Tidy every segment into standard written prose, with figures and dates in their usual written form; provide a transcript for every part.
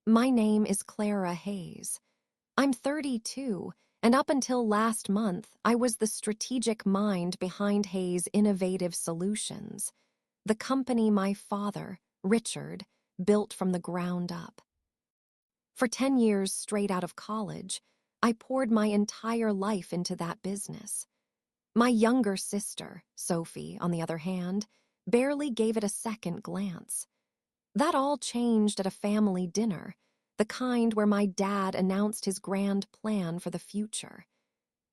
My name is Clara Hayes. I'm 32, and up until last month, I was the strategic mind behind Hayes Innovative Solutions, the company my father, Richard, built from the ground up. For 10 years straight out of college, I poured my entire life into that business. My younger sister, Sophie, on the other hand, barely gave it a second glance. That all changed at a family dinner, the kind where my dad announced his grand plan for the future.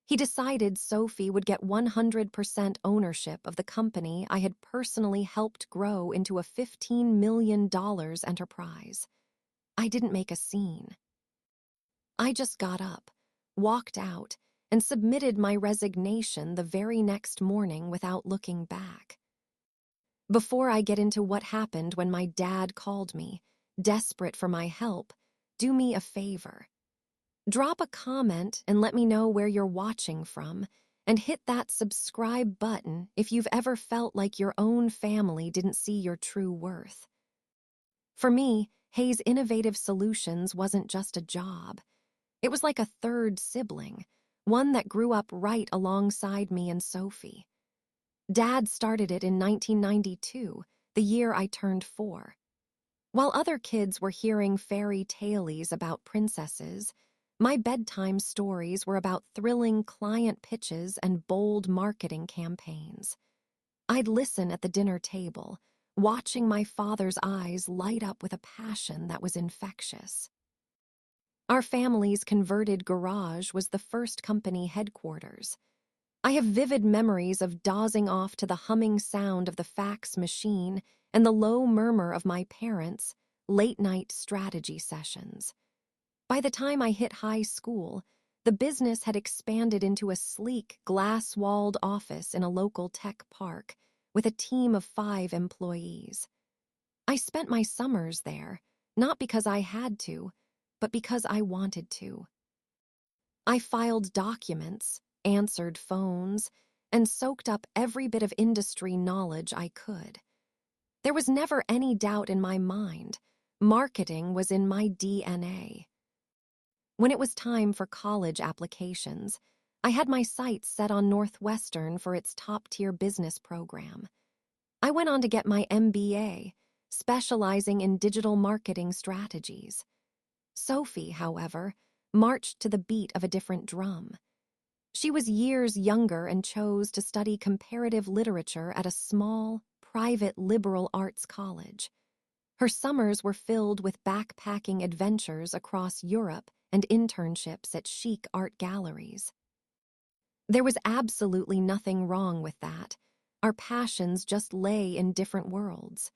He decided Sophie would get 100% ownership of the company I had personally helped grow into a $15 million enterprise. I didn't make a scene. I just got up, walked out, and submitted my resignation the very next morning without looking back. Before I get into what happened when my dad called me, desperate for my help, do me a favor. Drop a comment and let me know where you're watching from, and hit that subscribe button if you've ever felt like your own family didn't see your true worth. For me, Hayes Innovative Solutions wasn't just a job. It was like a third sibling, one that grew up right alongside me and Sophie. Dad started it in 1992, the year I turned 4. While other kids were hearing fairy tales about princesses, my bedtime stories were about thrilling client pitches and bold marketing campaigns. I'd listen at the dinner table, watching my father's eyes light up with a passion that was infectious. Our family's converted garage was the first company headquarters. I have vivid memories of dozing off to the humming sound of the fax machine and the low murmur of my parents' late-night strategy sessions. By the time I hit high school, the business had expanded into a sleek, glass-walled office in a local tech park with a team of 5 employees. I spent my summers there, not because I had to, but because I wanted to. I filed documents, answered phones, and soaked up every bit of industry knowledge I could. There was never any doubt in my mind. Marketing was in my DNA. When it was time for college applications, I had my sights set on Northwestern for its top-tier business program. I went on to get my MBA, specializing in digital marketing strategies. Sophie, however, marched to the beat of a different drum. She was years younger and chose to study comparative literature at a small, private liberal arts college. Her summers were filled with backpacking adventures across Europe and internships at chic art galleries. There was absolutely nothing wrong with that. Our passions just lay in different worlds.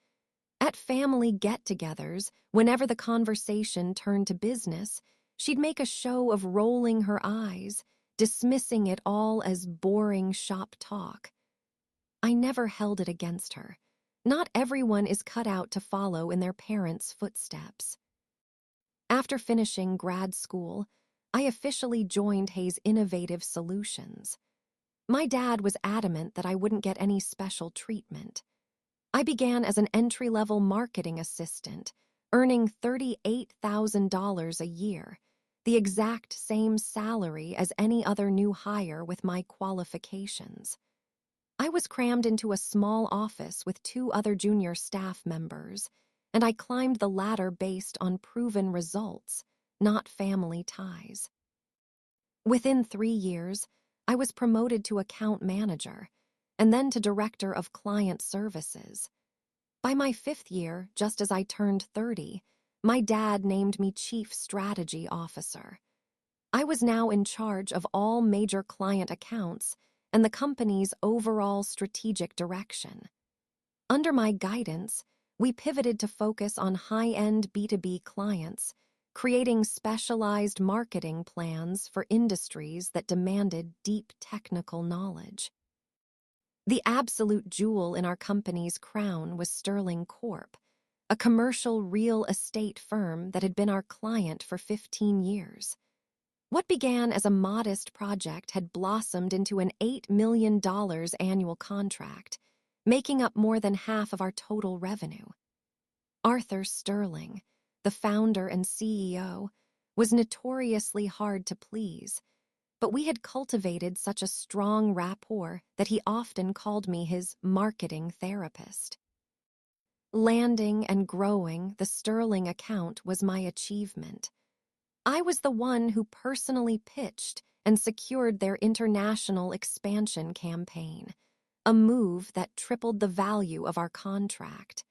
At family get-togethers, whenever the conversation turned to business, she'd make a show of rolling her eyes, dismissing it all as boring shop talk. I never held it against her. Not everyone is cut out to follow in their parents' footsteps. After finishing grad school, I officially joined Hayes Innovative Solutions. My dad was adamant that I wouldn't get any special treatment. I began as an entry-level marketing assistant, earning $38,000 a year, the exact same salary as any other new hire with my qualifications. I was crammed into a small office with 2 other junior staff members, and I climbed the ladder based on proven results, not family ties. Within 3 years, I was promoted to account manager, and then to director of client services. By my 5th year, just as I turned 30, my dad named me Chief Strategy Officer. I was now in charge of all major client accounts and the company's overall strategic direction. Under my guidance, we pivoted to focus on high-end B2B clients, creating specialized marketing plans for industries that demanded deep technical knowledge. The absolute jewel in our company's crown was Sterling Corp., a commercial real estate firm that had been our client for 15 years. What began as a modest project had blossomed into an $8 million annual contract, making up more than half of our total revenue. Arthur Sterling, the founder and CEO, was notoriously hard to please, but we had cultivated such a strong rapport that he often called me his marketing therapist. Landing and growing the Sterling account was my achievement. I was the one who personally pitched and secured their international expansion campaign, a move that tripled the value of our contract.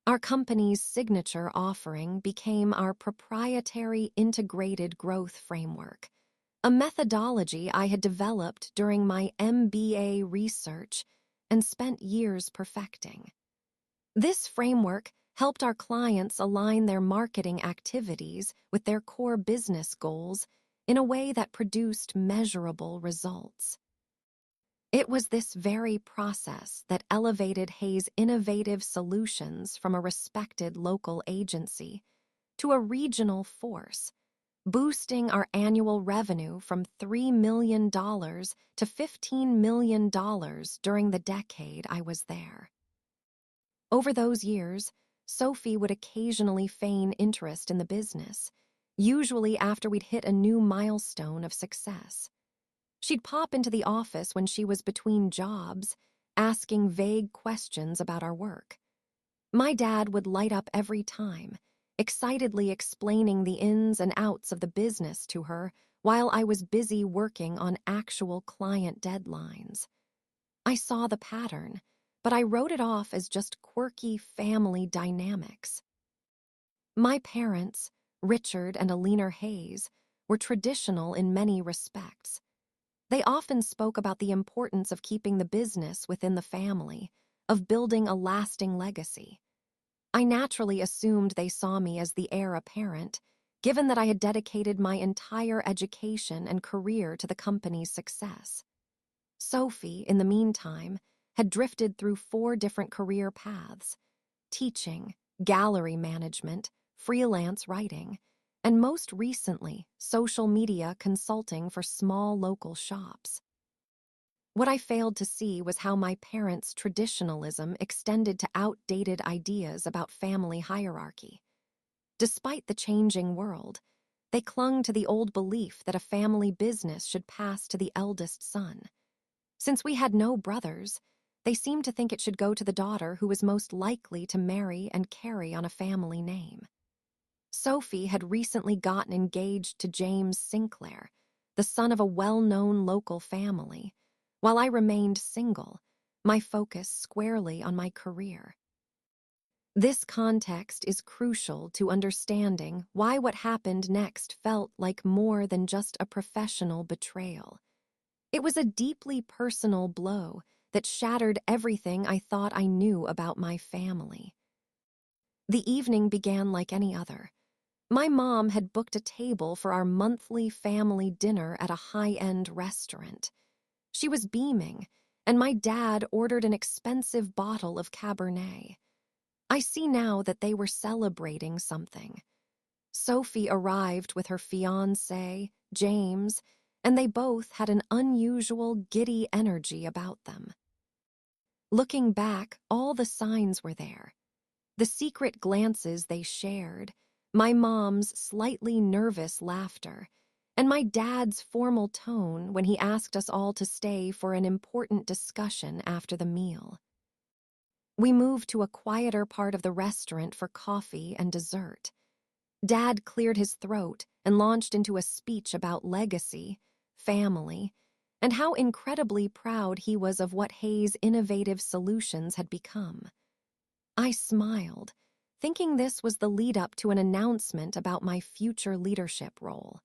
Our company's signature offering became our proprietary integrated growth framework, a methodology I had developed during my MBA research and spent years perfecting. This framework helped our clients align their marketing activities with their core business goals in a way that produced measurable results. It was this very process that elevated Hayes' innovative solutions from a respected local agency to a regional force, boosting our annual revenue from $3 million to $15 million during the decade I was there. Over those years, Sophie would occasionally feign interest in the business, usually after we'd hit a new milestone of success. She'd pop into the office when she was between jobs, asking vague questions about our work. My dad would light up every time, excitedly explaining the ins and outs of the business to her while I was busy working on actual client deadlines. I saw the pattern, but I wrote it off as just quirky family dynamics. My parents, Richard and Alina Hayes, were traditional in many respects. They often spoke about the importance of keeping the business within the family, of building a lasting legacy. I naturally assumed they saw me as the heir apparent, given that I had dedicated my entire education and career to the company's success. Sophie, in the meantime, had drifted through 4 different career paths: teaching, gallery management, freelance writing, and most recently, social media consulting for small local shops. What I failed to see was how my parents' traditionalism extended to outdated ideas about family hierarchy. Despite the changing world, they clung to the old belief that a family business should pass to the eldest son. Since we had no brothers, they seemed to think it should go to the daughter who was most likely to marry and carry on a family name. Sophie had recently gotten engaged to James Sinclair, the son of a well-known local family, while I remained single, my focus squarely on my career. This context is crucial to understanding why what happened next felt like more than just a professional betrayal. It was a deeply personal blow that shattered everything I thought I knew about my family. The evening began like any other. My mom had booked a table for our monthly family dinner at a high-end restaurant. She was beaming, and my dad ordered an expensive bottle of Cabernet. I see now that they were celebrating something. Sophie arrived with her fiancé, James, and they both had an unusual, giddy energy about them. Looking back, all the signs were there. The secret glances they shared, my mom's slightly nervous laughter, and my dad's formal tone when he asked us all to stay for an important discussion after the meal. We moved to a quieter part of the restaurant for coffee and dessert. Dad cleared his throat and launched into a speech about legacy, family, and how incredibly proud he was of what Hayes' innovative solutions had become. I smiled, thinking this was the lead-up to an announcement about my future leadership role.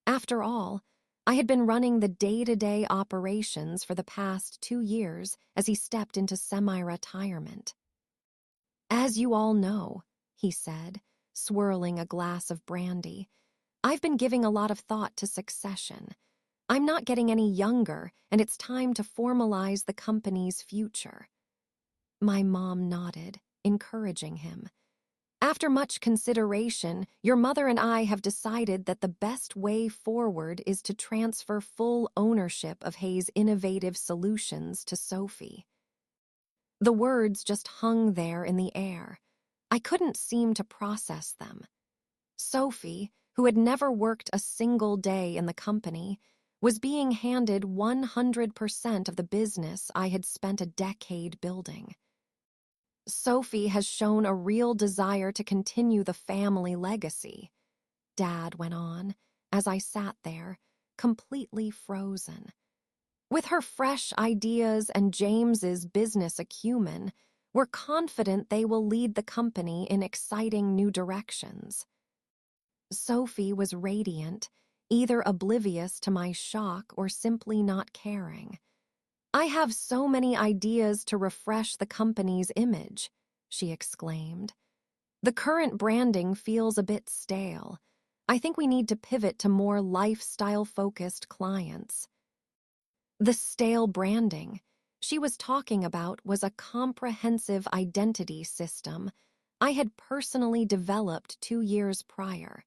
After all, I had been running the day-to-day operations for the past 2 years as he stepped into semi-retirement. "As you all know," he said, swirling a glass of brandy, "I've been giving a lot of thought to succession. I'm not getting any younger, and it's time to formalize the company's future." My mom nodded, encouraging him. "After much consideration, your mother and I have decided that the best way forward is to transfer full ownership of Hayes' innovative solutions to Sophie." The words just hung there in the air, I couldn't seem to process them. Sophie, who had never worked a single day in the company, was being handed 100% of the business I had spent a decade building. Sophie has shown a real desire to continue the family legacy, Dad went on, as I sat there, completely frozen. With her fresh ideas and James's business acumen, we're confident they will lead the company in exciting new directions. Sophie was radiant, either oblivious to my shock or simply not caring. I have so many ideas to refresh the company's image, she exclaimed. The current branding feels a bit stale. I think we need to pivot to more lifestyle-focused clients. The stale branding she was talking about was a comprehensive identity system I had personally developed 2 years prior,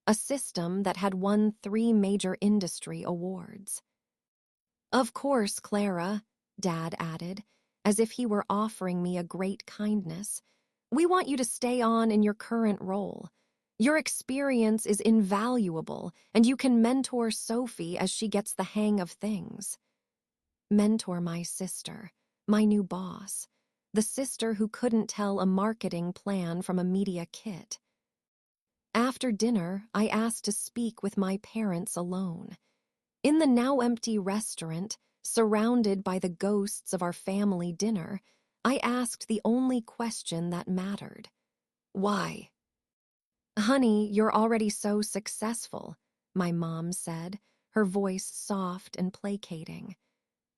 a system that had won 3 major industry awards. Of course, Clara, Dad added, as if he were offering me a great kindness. We want you to stay on in your current role. Your experience is invaluable, and you can mentor Sophie as she gets the hang of things. Mentor my sister, my new boss, the sister who couldn't tell a marketing plan from a media kit. After dinner, I asked to speak with my parents alone. In the now empty restaurant, surrounded by the ghosts of our family dinner, I asked the only question that mattered. Why? Honey, you're already so successful, my mom said, her voice soft and placating.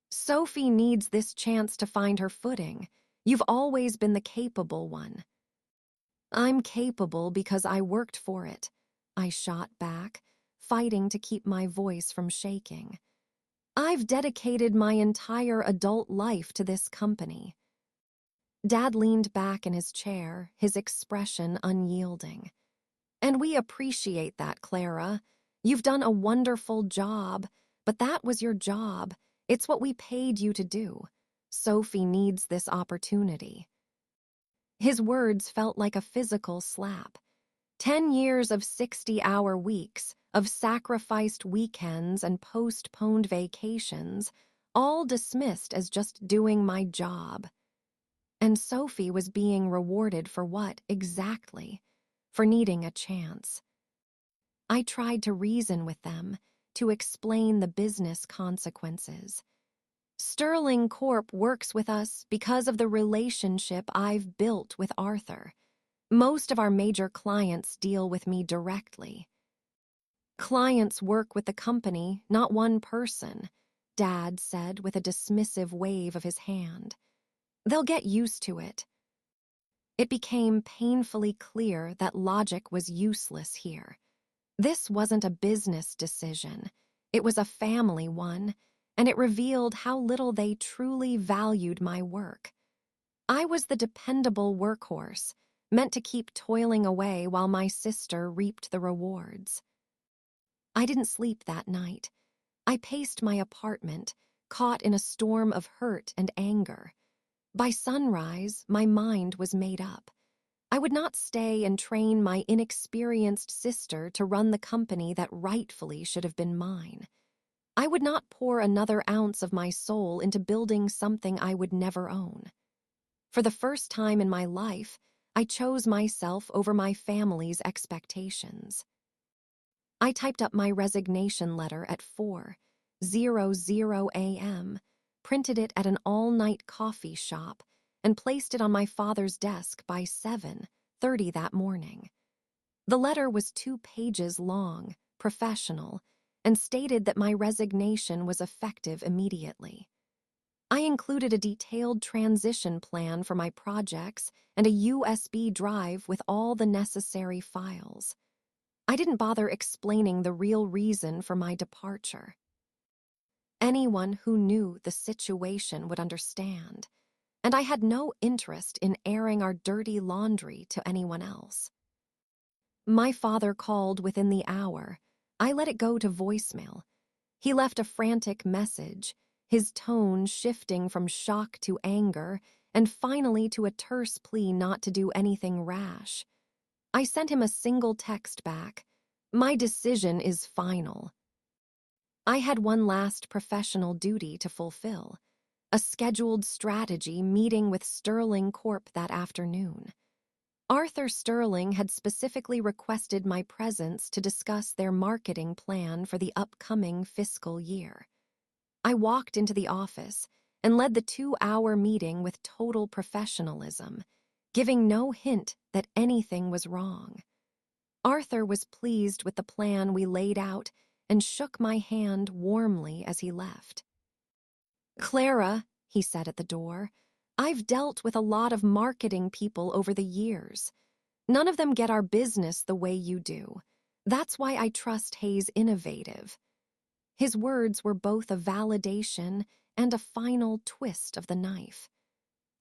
Sophie needs this chance to find her footing. You've always been the capable one. I'm capable because I worked for it, I shot back, fighting to keep my voice from shaking. I've dedicated my entire adult life to this company. Dad leaned back in his chair, his expression unyielding. And we appreciate that, Clara. You've done a wonderful job, but that was your job. It's what we paid you to do. Sophie needs this opportunity. His words felt like a physical slap. 10 years of 60-hour weeks, of sacrificed weekends and postponed vacations, all dismissed as just doing my job. And Sophie was being rewarded for what, exactly? For needing a chance. I tried to reason with them, to explain the business consequences. Sterling Corp works with us because of the relationship I've built with Arthur. Most of our major clients deal with me directly. Clients work with the company, not one person, Dad said with a dismissive wave of his hand. They'll get used to it. It became painfully clear that logic was useless here. This wasn't a business decision. It was a family one, and it revealed how little they truly valued my work. I was the dependable workhorse, meant to keep toiling away while my sister reaped the rewards. I didn't sleep that night. I paced my apartment, caught in a storm of hurt and anger. By sunrise, my mind was made up. I would not stay and train my inexperienced sister to run the company that rightfully should have been mine. I would not pour another ounce of my soul into building something I would never own. For the first time in my life, I chose myself over my family's expectations. I typed up my resignation letter at 4:00 a.m., printed it at an all-night coffee shop, and placed it on my father's desk by 7:30 that morning. The letter was 2 pages long, professional, and stated that my resignation was effective immediately. I included a detailed transition plan for my projects and a USB drive with all the necessary files. I didn't bother explaining the real reason for my departure. Anyone who knew the situation would understand, and I had no interest in airing our dirty laundry to anyone else. My father called within the hour. I let it go to voicemail. He left a frantic message, his tone shifting from shock to anger and finally to a terse plea not to do anything rash. I sent him a single text back. My decision is final. I had one last professional duty to fulfill, a scheduled strategy meeting with Sterling Corp that afternoon. Arthur Sterling had specifically requested my presence to discuss their marketing plan for the upcoming fiscal year. I walked into the office and led the 2-hour meeting with total professionalism, giving no hint that anything was wrong. Arthur was pleased with the plan we laid out and shook my hand warmly as he left. "Clara," he said at the door, "I've dealt with a lot of marketing people over the years. None of them get our business the way you do. That's why I trust Hayes Innovative." His words were both a validation and a final twist of the knife.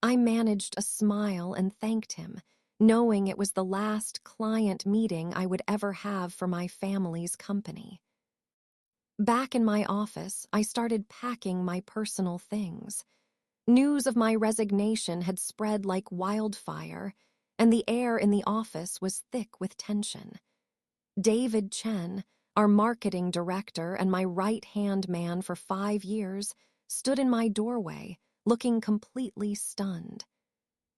I managed a smile and thanked him, knowing it was the last client meeting I would ever have for my family's company. Back in my office, I started packing my personal things. News of my resignation had spread like wildfire, and the air in the office was thick with tension. David Chen, our marketing director and my right-hand man for 5 years, stood in my doorway, looking completely stunned.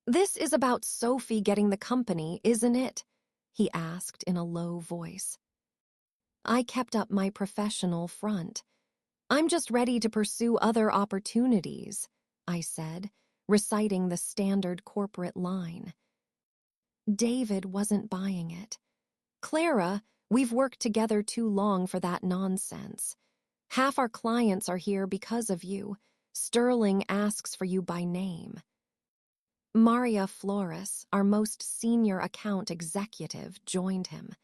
"This is about Sophie getting the company, isn't it?" he asked in a low voice. I kept up my professional front. "I'm just ready to pursue other opportunities," I said, reciting the standard corporate line. David wasn't buying it. "Clara, we've worked together too long for that nonsense. Half our clients are here because of you. Sterling asks for you by name." Maria Flores, our most senior account executive, joined him.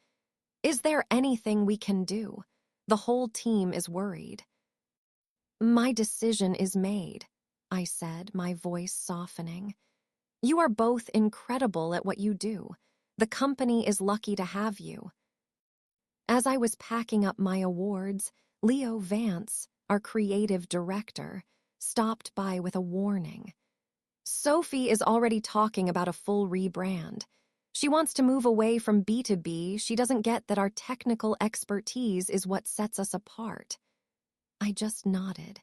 "Is there anything we can do? The whole team is worried." "My decision is made," I said, my voice softening. "You are both incredible at what you do. The company is lucky to have you." As I was packing up my awards, Leo Vance, our creative director, stopped by with a warning. "Sophie is already talking about a full rebrand. She wants to move away from B2B. She doesn't get that our technical expertise is what sets us apart." I just nodded.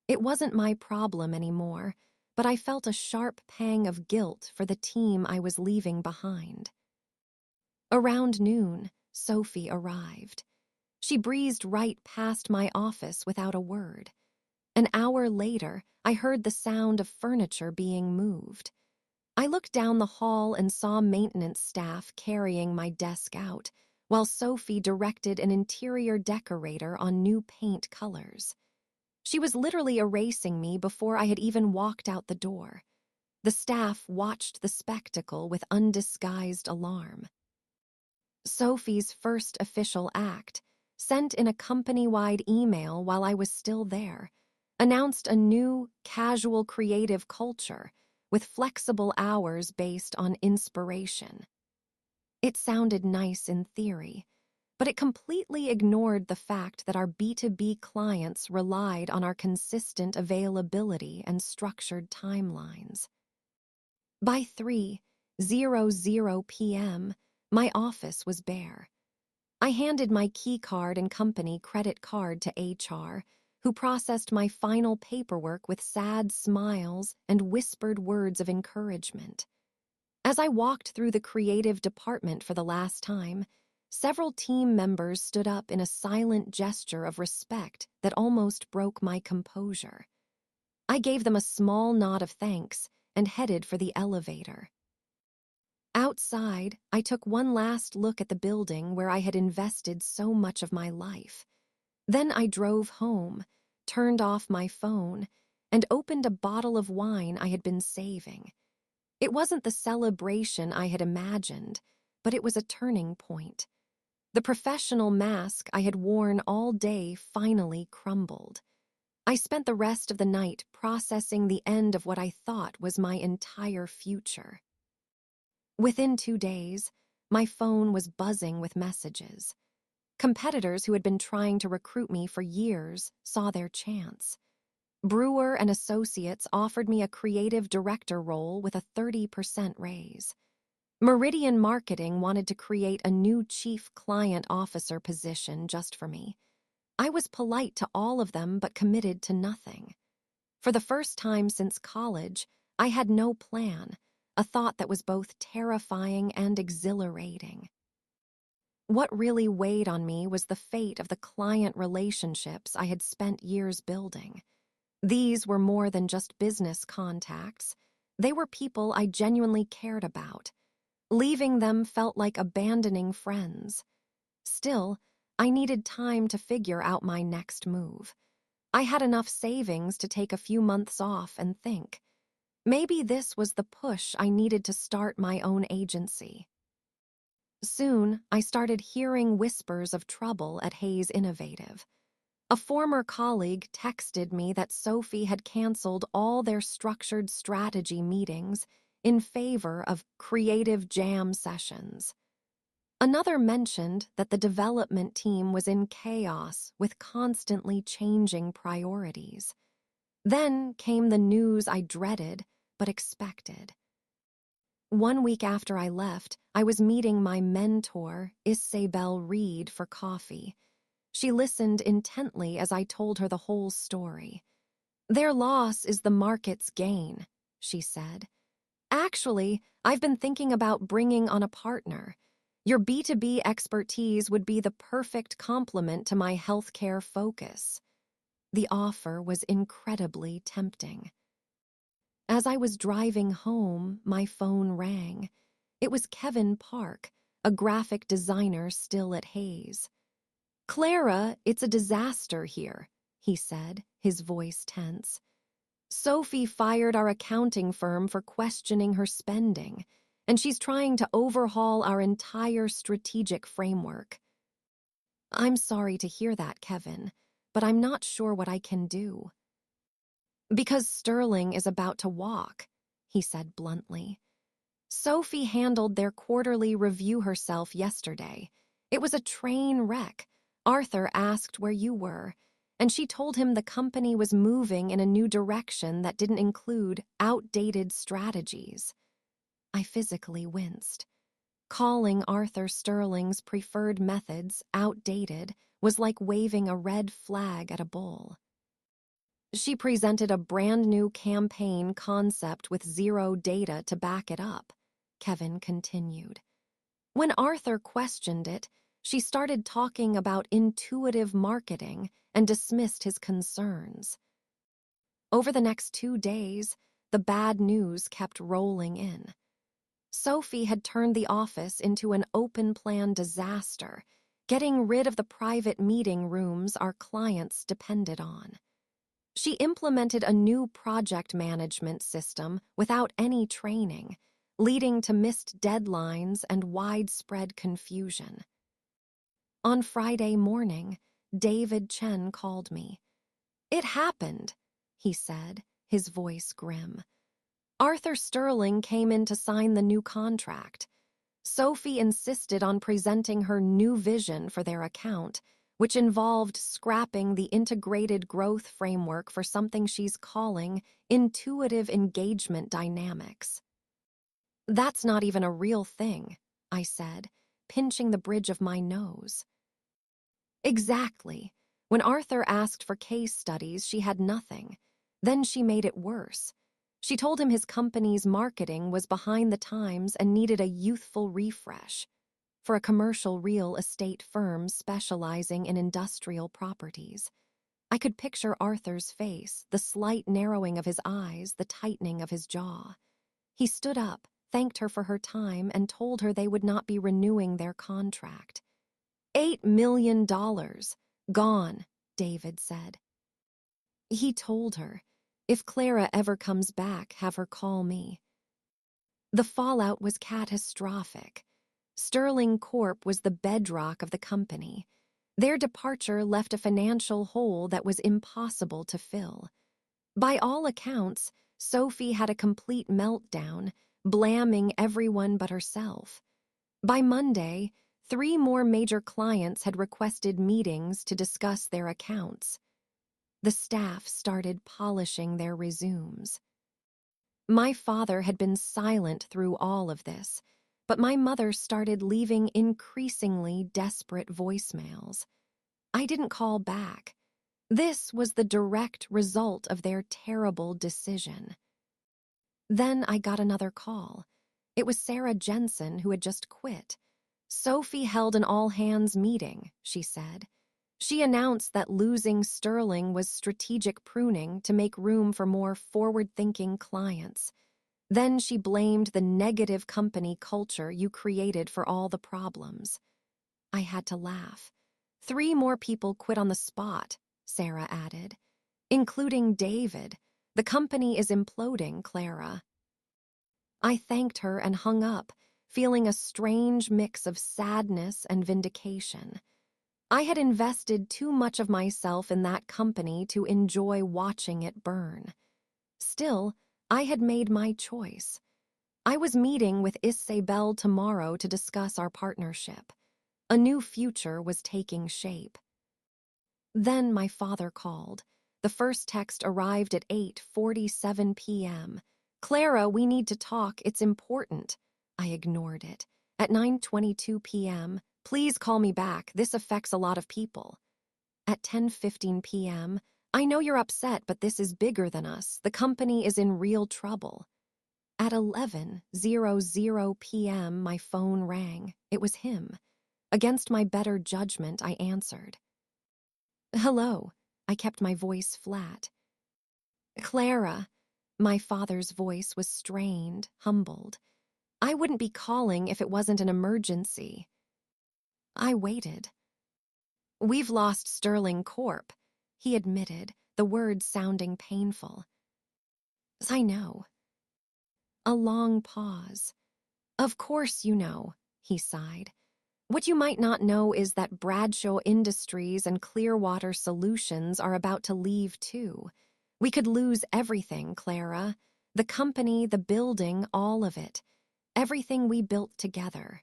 It wasn't my problem anymore, but I felt a sharp pang of guilt for the team I was leaving behind. Around noon, Sophie arrived. She breezed right past my office without a word. An hour later, I heard the sound of furniture being moved. I looked down the hall and saw maintenance staff carrying my desk out, while Sophie directed an interior decorator on new paint colors. She was literally erasing me before I had even walked out the door. The staff watched the spectacle with undisguised alarm. Sophie's first official act, sent in a company-wide email while I was still there, announced a new, casual creative culture with flexible hours based on inspiration. It sounded nice in theory, but it completely ignored the fact that our B2B clients relied on our consistent availability and structured timelines. By 3:00 p.m., my office was bare. I handed my key card and company credit card to HR, who processed my final paperwork with sad smiles and whispered words of encouragement. As I walked through the creative department for the last time, several team members stood up in a silent gesture of respect that almost broke my composure. I gave them a small nod of thanks and headed for the elevator. Outside, I took one last look at the building where I had invested so much of my life. Then I drove home, turned off my phone, and opened a bottle of wine I had been saving. It wasn't the celebration I had imagined, but it was a turning point. The professional mask I had worn all day finally crumbled. I spent the rest of the night processing the end of what I thought was my entire future. Within 2 days, my phone was buzzing with messages. Competitors who had been trying to recruit me for years saw their chance. Brewer and Associates offered me a creative director role with a 30% raise. Meridian Marketing wanted to create a new chief client officer position just for me. I was polite to all of them but committed to nothing. For the first time since college, I had no plan, a thought that was both terrifying and exhilarating. What really weighed on me was the fate of the client relationships I had spent years building. These were more than just business contacts. They were people I genuinely cared about. Leaving them felt like abandoning friends. Still, I needed time to figure out my next move. I had enough savings to take a few months off and think. Maybe this was the push I needed to start my own agency. Soon, I started hearing whispers of trouble at Hayes Innovative. A former colleague texted me that Sophie had canceled all their structured strategy meetings in favor of creative jam sessions. Another mentioned that the development team was in chaos with constantly changing priorities. Then came the news I dreaded but expected. 1 week after I left, I was meeting my mentor, Isabel Reed, for coffee. She listened intently as I told her the whole story. "Their loss is the market's gain," she said. "Actually, I've been thinking about bringing on a partner. Your B2B expertise would be the perfect complement to my healthcare focus." The offer was incredibly tempting. As I was driving home, my phone rang. It was Kevin Park, a graphic designer still at Hayes. "Clara, it's a disaster here," he said, his voice tense. "Sophie fired our accounting firm for questioning her spending, and she's trying to overhaul our entire strategic framework." "I'm sorry to hear that, Kevin, but I'm not sure what I can do." "Because Sterling is about to walk," he said bluntly. "Sophie handled their quarterly review herself yesterday. It was a train wreck. Arthur asked where you were, and she told him the company was moving in a new direction that didn't include outdated strategies." I physically winced. Calling Arthur Sterling's preferred methods outdated was like waving a red flag at a bull. "She presented a brand new campaign concept with zero data to back it up," Kevin continued. "When Arthur questioned it, she started talking about intuitive marketing and dismissed his concerns. Over the next 2 days, the bad news kept rolling in. Sophie had turned the office into an open-plan disaster, getting rid of the private meeting rooms our clients depended on. She implemented a new project management system without any training, leading to missed deadlines and widespread confusion. On Friday morning, David Chen called me. "It happened," he said, his voice grim. "Arthur Sterling came in to sign the new contract. Sophie insisted on presenting her new vision for their account, which involved scrapping the integrated growth framework for something she's calling intuitive engagement dynamics." "That's not even a real thing," I said, pinching the bridge of my nose. "Exactly. When Arthur asked for case studies, she had nothing. Then she made it worse. She told him his company's marketing was behind the times and needed a youthful refresh. For a commercial real estate firm specializing in industrial properties. I could picture Arthur's face, the slight narrowing of his eyes, the tightening of his jaw. He stood up, thanked her for her time, and told her they would not be renewing their contract. $8 million. Gone, David said. He told her, "If Clara ever comes back, have her call me." The fallout was catastrophic. Sterling Corp was the bedrock of the company. Their departure left a financial hole that was impossible to fill. By all accounts, Sophie had a complete meltdown, blaming everyone but herself. By Monday, 3 more major clients had requested meetings to discuss their accounts. The staff started polishing their resumes. My father had been silent through all of this, but my mother started leaving increasingly desperate voicemails. I didn't call back. This was the direct result of their terrible decision. Then I got another call. It was Sarah Jensen, who had just quit. Sophie held an all-hands meeting, she said. She announced that losing Sterling was strategic pruning to make room for more forward-thinking clients. Then she blamed the negative company culture you created for all the problems. I had to laugh. 3 more people quit on the spot, Sarah added, including David. The company is imploding, Clara. I thanked her and hung up, feeling a strange mix of sadness and vindication. I had invested too much of myself in that company to enjoy watching it burn. Still, I had made my choice. I was meeting with Isabel tomorrow to discuss our partnership. A new future was taking shape. Then my father called. The first text arrived at 8:47 p.m. Clara, we need to talk. It's important. I ignored it. At 9:22 p.m., please call me back. This affects a lot of people. At 10:15 p.m., I know you're upset, but this is bigger than us. The company is in real trouble. At 11:00 p.m., my phone rang. It was him. Against my better judgment, I answered. Hello. I kept my voice flat. Clara. My father's voice was strained, humbled. I wouldn't be calling if it wasn't an emergency. I waited. We've lost Sterling Corp., he admitted, the words sounding painful. I know. A long pause. Of course you know, he sighed. What you might not know is that Bradshaw Industries and Clearwater Solutions are about to leave too. We could lose everything, Clara. The company, the building, all of it. Everything we built together.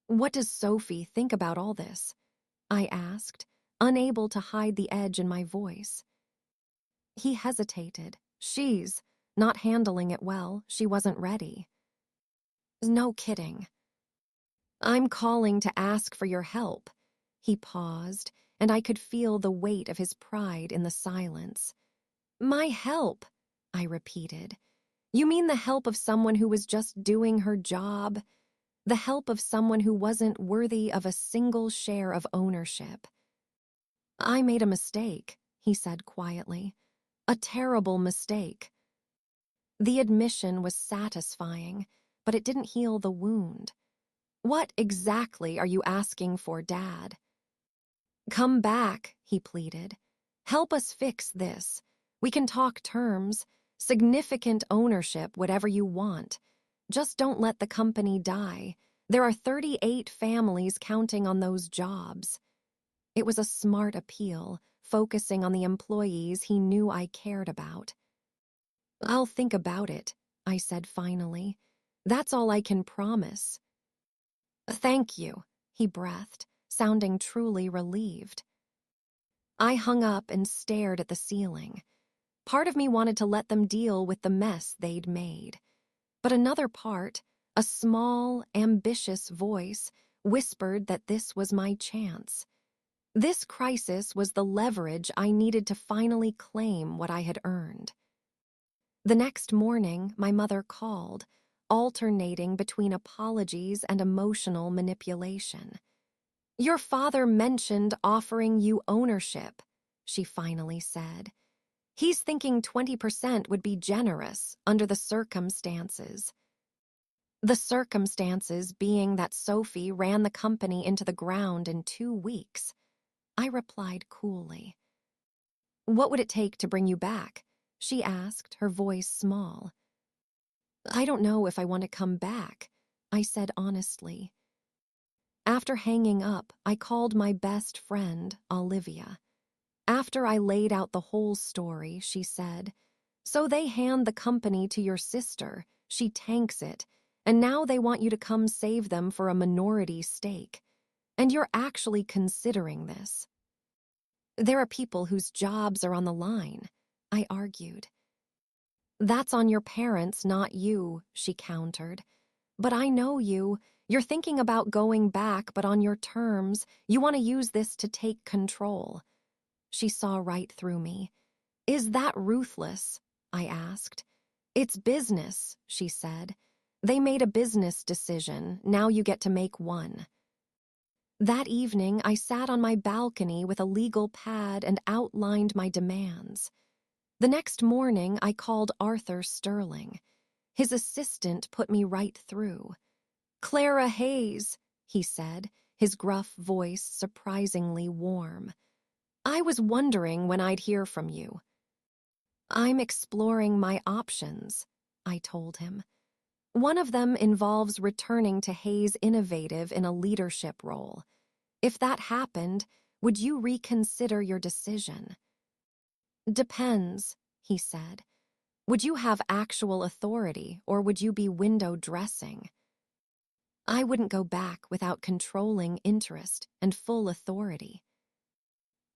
What does Sophie think about all this? I asked, unable to hide the edge in my voice. He hesitated. She's not handling it well. She wasn't ready. No kidding. I'm calling to ask for your help. He paused, and I could feel the weight of his pride in the silence. My help, I repeated. You mean the help of someone who was just doing her job? The help of someone who wasn't worthy of a single share of ownership. I made a mistake, he said quietly. A terrible mistake. The admission was satisfying, but it didn't heal the wound. What exactly are you asking for, Dad? Come back, he pleaded. Help us fix this. We can talk terms, significant ownership, whatever you want. Just don't let the company die. There are 38 families counting on those jobs. It was a smart appeal, focusing on the employees he knew I cared about. I'll think about it, I said finally. That's all I can promise. Thank you, he breathed, sounding truly relieved. I hung up and stared at the ceiling. Part of me wanted to let them deal with the mess they'd made. But another part, a small, ambitious voice, whispered that this was my chance. This crisis was the leverage I needed to finally claim what I had earned. The next morning, my mother called, alternating between apologies and emotional manipulation. Your father mentioned offering you ownership, she finally said. He's thinking 20% would be generous under the circumstances. The circumstances being that Sophie ran the company into the ground in 2 weeks. I replied coolly. What would it take to bring you back? She asked, her voice small. I don't know if I want to come back, I said honestly. After hanging up, I called my best friend, Olivia. After I laid out the whole story, she said, So they hand the company to your sister, she tanks it, and now they want you to come save them for a minority stake. And you're actually considering this. There are people whose jobs are on the line, I argued. That's on your parents, not you, she countered. But I know you. You're thinking about going back, but on your terms. You want to use this to take control. She saw right through me. Is that ruthless? I asked. It's business, she said. They made a business decision. Now you get to make one. That evening, I sat on my balcony with a legal pad and outlined my demands. The next morning, I called Arthur Sterling. His assistant put me right through. Clara Hayes, he said, his gruff voice surprisingly warm. I was wondering when I'd hear from you. I'm exploring my options, I told him. One of them involves returning to Hayes Innovative in a leadership role. If that happened, would you reconsider your decision? Depends, he said. Would you have actual authority, or would you be window dressing? I wouldn't go back without controlling interest and full authority.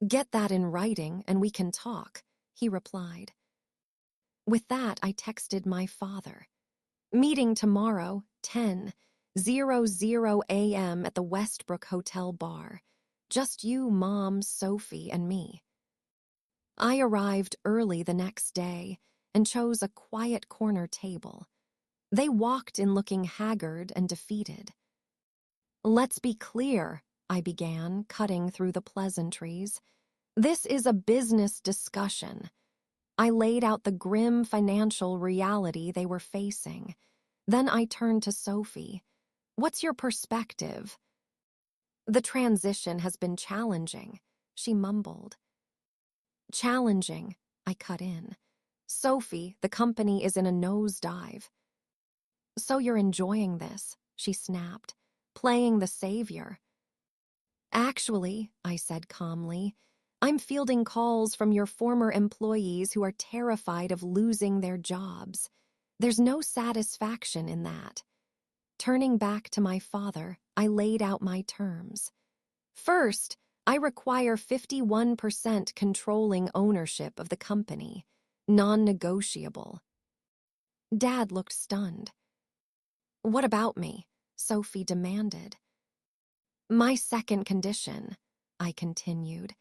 Get that in writing and we can talk, he replied. With that, I texted my father. Meeting tomorrow, 10:00 a.m. at the Westbrook Hotel bar. Just you, Mom, Sophie, and me. I arrived early the next day and chose a quiet corner table. They walked in looking haggard and defeated. Let's be clear, I began, cutting through the pleasantries. This is a business discussion. I laid out the grim financial reality they were facing. Then I turned to Sophie. What's your perspective? The transition has been challenging, she mumbled. Challenging, I cut in. Sophie, the company is in a nosedive. So you're enjoying this, she snapped, playing the savior. Actually, I said calmly, I'm fielding calls from your former employees who are terrified of losing their jobs. There's no satisfaction in that. Turning back to my father, I laid out my terms. First, I require 51% controlling ownership of the company, non-negotiable. Dad looked stunned. What about me? Sophie demanded. My second condition, I continued,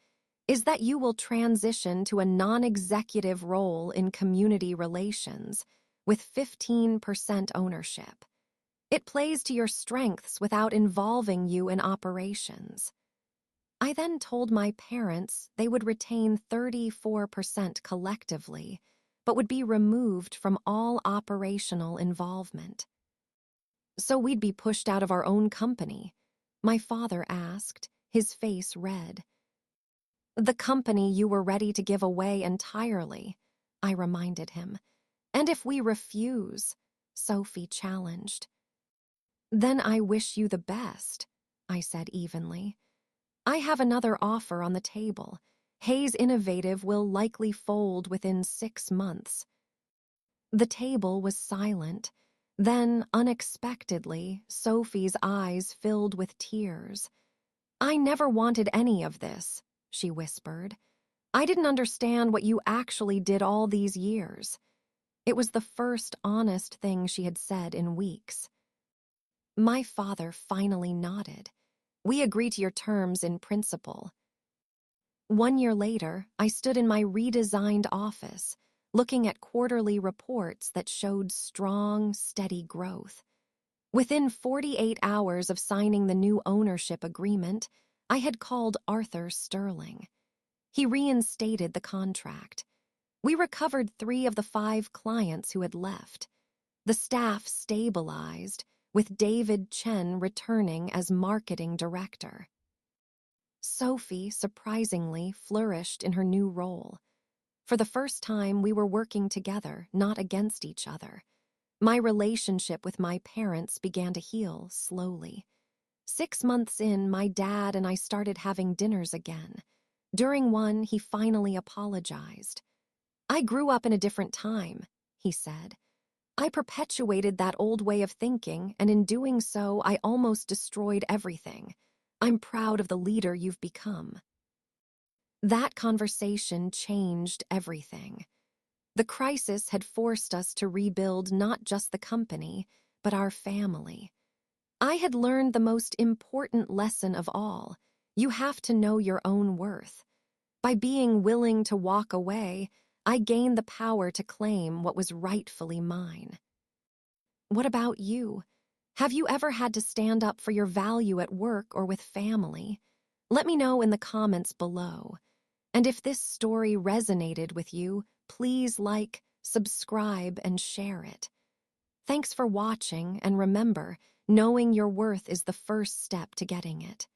is that you will transition to a non-executive role in community relations with 15% ownership. It plays to your strengths without involving you in operations. I then told my parents they would retain 34% collectively, but would be removed from all operational involvement. So we'd be pushed out of our own company? My father asked, his face red. The company you were ready to give away entirely, I reminded him. And if we refuse, Sophie challenged. Then I wish you the best, I said evenly. I have another offer on the table. Hayes Innovative will likely fold within 6 months. The table was silent. Then, unexpectedly, Sophie's eyes filled with tears. I never wanted any of this, she whispered. I didn't understand what you actually did all these years. It was the first honest thing she had said in weeks. My father finally nodded. We agree to your terms in principle. 1 year later, I stood in my redesigned office, looking at quarterly reports that showed strong, steady growth. Within 48 hours of signing the new ownership agreement, I had called Arthur Sterling. He reinstated the contract. We recovered 3 of the 5 clients who had left. The staff stabilized, with David Chen returning as marketing director. Sophie, surprisingly, flourished in her new role. For the first time, we were working together, not against each other. My relationship with my parents began to heal slowly. 6 months in, my dad and I started having dinners again. During one, he finally apologized. I grew up in a different time, he said. I perpetuated that old way of thinking, and in doing so, I almost destroyed everything. I'm proud of the leader you've become. That conversation changed everything. The crisis had forced us to rebuild not just the company, but our family. I had learned the most important lesson of all. You have to know your own worth. By being willing to walk away, I gained the power to claim what was rightfully mine. What about you? Have you ever had to stand up for your value at work or with family? Let me know in the comments below. And if this story resonated with you, please like, subscribe, and share it. Thanks for watching, and remember, knowing your worth is the first step to getting it.